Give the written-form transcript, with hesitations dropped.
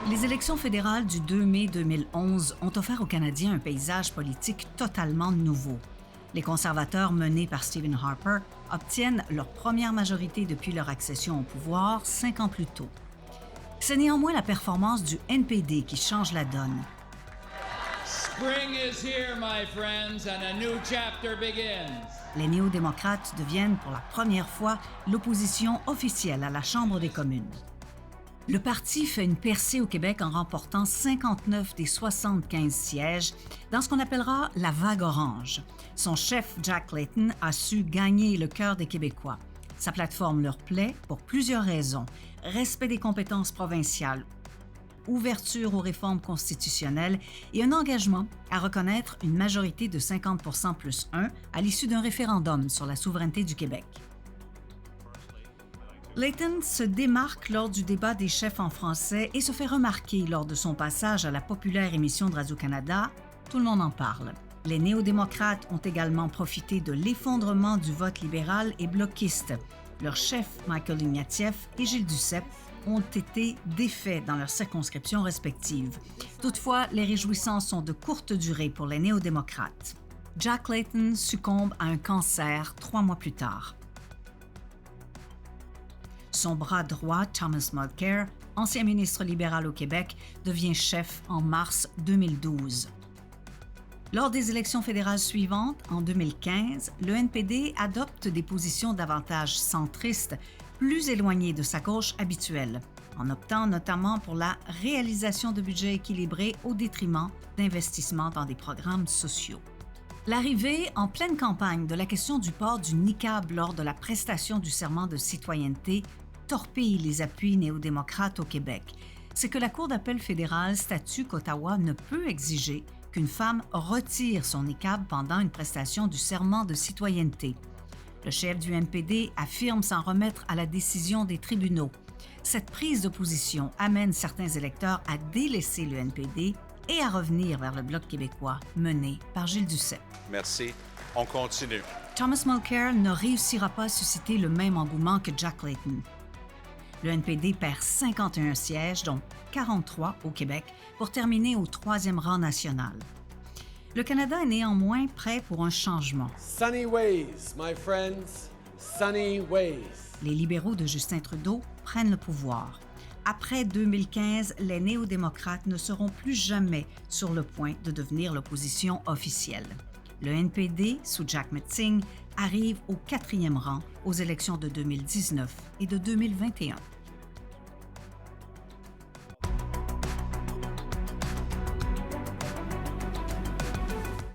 Les élections fédérales du 2 mai 2011 ont offert aux Canadiens un paysage politique totalement nouveau. Les conservateurs menés par Stephen Harper obtiennent leur première majorité depuis leur accession au pouvoir 5 ans plus tôt. C'est néanmoins la performance du NPD qui change la donne. Spring is here, my friends, and a new chapter begins. Les néo-démocrates deviennent pour la première fois l'opposition officielle à la Chambre des communes. Le parti fait une percée au Québec en remportant 59 des 75 sièges dans ce qu'on appellera la vague orange. Son chef, Jack Layton, a su gagner le cœur des Québécois. Sa plateforme leur plaît pour plusieurs raisons. Respect des compétences provinciales, ouverture aux réformes constitutionnelles et un engagement à reconnaître une majorité de 50 + 1 à l'issue d'un référendum sur la souveraineté du Québec. Layton se démarque lors du débat des chefs en français et se fait remarquer lors de son passage à la populaire émission de Radio-Canada « Tout le monde en parle ». Les néo-démocrates ont également profité de l'effondrement du vote libéral et bloquiste. Leurs chefs, Michael Ignatieff et Gilles Duceppe, ont été défaits dans leurs circonscriptions respectives. Toutefois, les réjouissances sont de courte durée pour les néo-démocrates. Jack Layton succombe à un cancer 3 mois plus tard. Son bras droit, Thomas Mulcair, ancien ministre libéral au Québec, devient chef en mars 2012. Lors des élections fédérales suivantes, en 2015, le NPD adopte des positions davantage centristes, plus éloignées de sa gauche habituelle, en optant notamment pour la réalisation de budgets équilibrés au détriment d'investissements dans des programmes sociaux. L'arrivée en pleine campagne de la question du port du niqab lors de la prestation du serment de citoyenneté torpille les appuis néo-démocrates au Québec. C'est que la Cour d'appel fédérale statue qu'Ottawa ne peut exiger qu'une femme retire son niqab pendant une prestation du serment de citoyenneté. Le chef du NPD affirme s'en remettre à la décision des tribunaux. Cette prise de position amène certains électeurs à délaisser le NPD et à revenir vers le Bloc québécois mené par Gilles Duceppe. Merci. On continue. Thomas Mulcair ne réussira pas à susciter le même engouement que Jack Layton. Le NPD perd 51 sièges, dont 43 au Québec, pour terminer au 3e rang national. Le Canada est néanmoins prêt pour un changement. Sunny ways, my friends, sunny ways. Les libéraux de Justin Trudeau prennent le pouvoir. Après 2015, les néo-démocrates ne seront plus jamais sur le point de devenir l'opposition officielle. Le NPD, sous Jack Metzing, arrive au 4e rang aux élections de 2019 et de 2021.